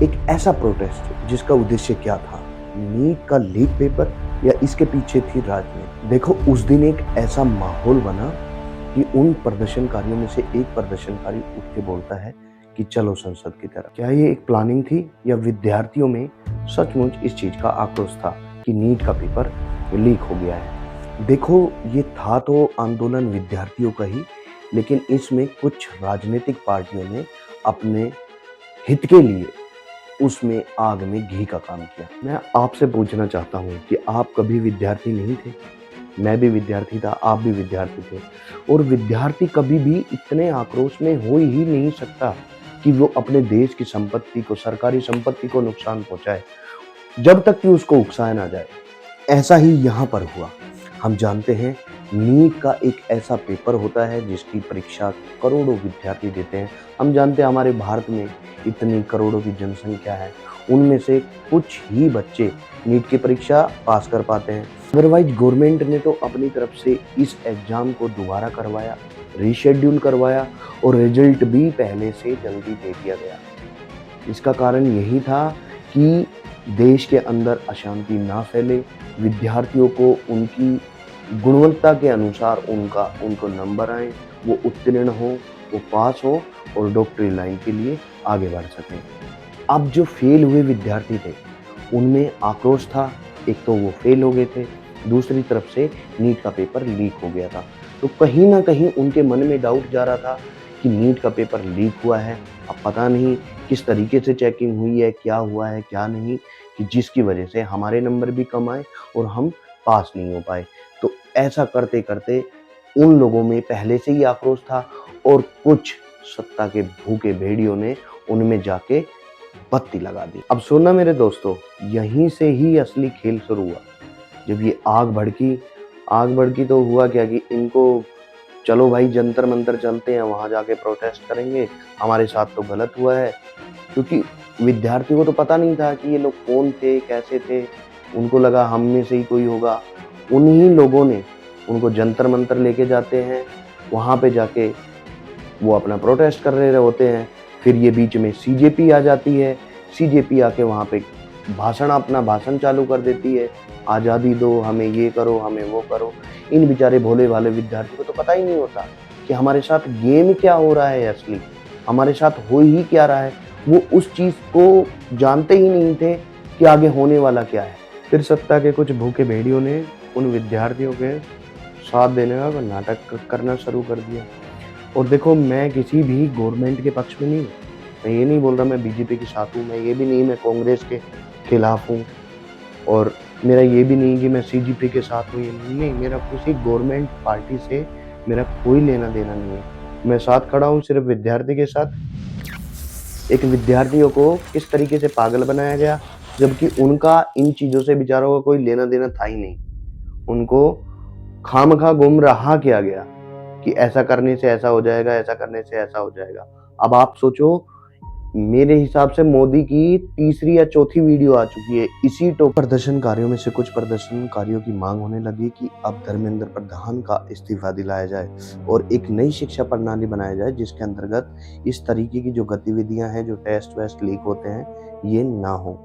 एक ऐसा प्रोटेस्ट जिसका उद्देश्य क्या था? नीट का लीक पेपर या इसके पीछे थी राजनीति? देखो, उस दिन एक ऐसा माहौल बना कि उन प्रदर्शनकारियों में से एक प्रदर्शनकारी उठ के बोलता है कि चलो संसद की तरफ। क्या ये एक प्लानिंग थी या विद्यार्थियों में सचमुच इस चीज का आक्रोश था कि नीट का पेपर लीक हो गया है? देखो, ये था तो आंदोलन विद्यार्थियों का ही, लेकिन इसमें कुछ राजनीतिक पार्टियों ने अपने हित के लिए उसमें आग में घी का काम किया। मैं आपसे पूछना चाहता हूँ कि आप कभी विद्यार्थी नहीं थे? मैं भी विद्यार्थी था, आप भी विद्यार्थी थे, और विद्यार्थी कभी भी इतने आक्रोश में हो ही नहीं सकता कि वो अपने देश की संपत्ति को, सरकारी संपत्ति को नुकसान पहुंचाए, जब तक कि उसको उकसाया ना जाए। ऐसा ही यहाँ पर हुआ। हम जानते हैं, नीट का एक ऐसा पेपर होता है जिसकी परीक्षा करोड़ों विद्यार्थी देते हैं। हम जानते हैं हमारे भारत में इतनी करोड़ों की जनसंख्या है, उनमें से कुछ ही बच्चे नीट की परीक्षा पास कर पाते हैं। अदरवाइज गवर्नमेंट ने तो अपनी तरफ से इस एग्जाम को दोबारा करवाया, रीशेड्यूल करवाया, और रिजल्ट भी पहले से जल्दी दे दिया गया। इसका कारण यही था कि देश के अंदर अशांति ना फैले, विद्यार्थियों को उनकी गुणवत्ता के अनुसार उनको नंबर आए, वो उत्तीर्ण हो, वो पास हो और डॉक्टरी लाइन के लिए आगे बढ़ सकें। अब जो फेल हुए विद्यार्थी थे, उनमें आक्रोश था। एक तो वो फेल हो गए थे, दूसरी तरफ से नीट का पेपर लीक हो गया था। तो कहीं ना कहीं उनके मन में डाउट जा रहा था कि नीट का पेपर लीक हुआ है। अब पता नहीं किस तरीके से चेकिंग हुई है, क्या हुआ है क्या नहीं, कि जिसकी वजह से हमारे नंबर भी कम आए और हम पास नहीं हो पाए। तो ऐसा करते करते उन लोगों में पहले से ही आक्रोश था, और कुछ सत्ता के भूखे भेड़ियों ने उनमें जाके बत्ती लगा दी। अब सुनना मेरे दोस्तों, यहीं से ही असली खेल शुरू हुआ। जब ये आग भड़की तो हुआ क्या कि इनको, चलो भाई जंतर मंतर चलते हैं, वहां जाके प्रोटेस्ट करेंगे, हमारे साथ तो गलत हुआ है। क्योंकि विद्यार्थियों को तो पता नहीं था कि ये लोग कौन थे, कैसे थे। उनको लगा हम में से ही कोई होगा। उन्हीं लोगों ने उनको जंतर मंतर लेके जाते हैं, वहां पे जाके वो अपना प्रोटेस्ट कर रहे होते हैं। फिर ये बीच में सीजेपी आ जाती है। सीजेपी आके वहाँ पे अपना भाषण चालू कर देती है, आज़ादी दो, हमें ये करो, हमें वो करो। इन बेचारे भोले भाले विद्यार्थियों को तो पता ही नहीं होता कि हमारे साथ गेम क्या हो रहा है असली, हमारे साथ हो ही क्या रहा है। वो उस चीज़ को जानते ही नहीं थे कि आगे होने वाला क्या है। फिर सत्ता के कुछ भूखे भेड़ियों ने उन विद्यार्थियों के साथ देने का नाटक करना शुरू कर दिया। और देखो, मैं किसी भी गवर्नमेंट के पक्ष में नहीं हूँ। मैं ये नहीं बोल रहा मैं बीजेपी के साथ हूँ, मैं ये भी नहीं मैं कांग्रेस के खिलाफ हूँ, और मेरा ये भी नहीं कि मैं सीजेपी के साथ हूँ। ये नहीं, मेरा किसी गवर्नमेंट पार्टी से मेरा कोई लेना देना नहीं है। मैं साथ खड़ा हूँ सिर्फ विद्यार्थी के साथ। एक विद्यार्थियों को किस तरीके से पागल बनाया गया, जबकि उनका इन चीज़ों से बेचारों का कोई लेना देना था ही नहीं। उनको खामखा गुमराह किया गया कि ऐसा करने से ऐसा हो जाएगा, ऐसा करने से ऐसा हो जाएगा। अब आप सोचो, मेरे हिसाब से मोदी की तीसरी या चौथी वीडियो आ चुकी है इसी प्रदर्शनकारियों में से कुछ प्रदर्शनकारियों की मांग होने लगी कि अब धर्मेंद्र प्रधान का इस्तीफा दिलाया जाए और एक नई शिक्षा प्रणाली बनाया जाए, जिसके अंतर्गत इस तरीके की जो गतिविधियां हैं, जो टेस्ट वेस्ट लीक होते हैं, ये ना हो।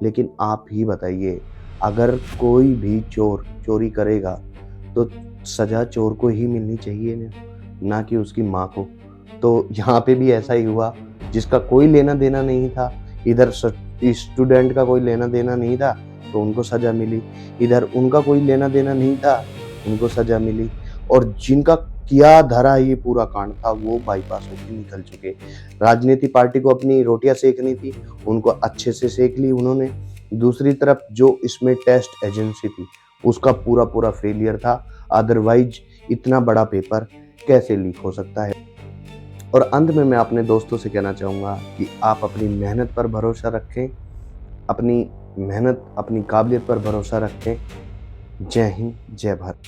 लेकिन आप ही बताइए, अगर कोई भी चोर चोरी करेगा तो सजा चोर को ही मिलनी चाहिए ना कि उसकी माँ को। तो यहाँ पे भी ऐसा ही हुआ, जिसका कोई लेना देना नहीं था, इधर स्टूडेंट का कोई लेना देना नहीं था तो उनको सजा मिली, इधर उनका कोई लेना देना नहीं था, उनको सजा मिली, और जिनका किया धरा ये पूरा कांड था वो बाईपास होकर निकल चुके। राजनीति पार्टी को अपनी रोटियां सेकनी थी, उनको अच्छे से सेक ली उन्होंने। दूसरी तरफ जो इसमें टेस्ट एजेंसी थी, उसका पूरा पूरा फेलियर था। अदरवाइज इतना बड़ा पेपर कैसे लीक हो सकता है। और अंत में मैं अपने दोस्तों से कहना चाहूँगा कि आप अपनी मेहनत पर भरोसा रखें, अपनी मेहनत, अपनी काबिलियत पर भरोसा रखें। जय हिंद, जय भारत।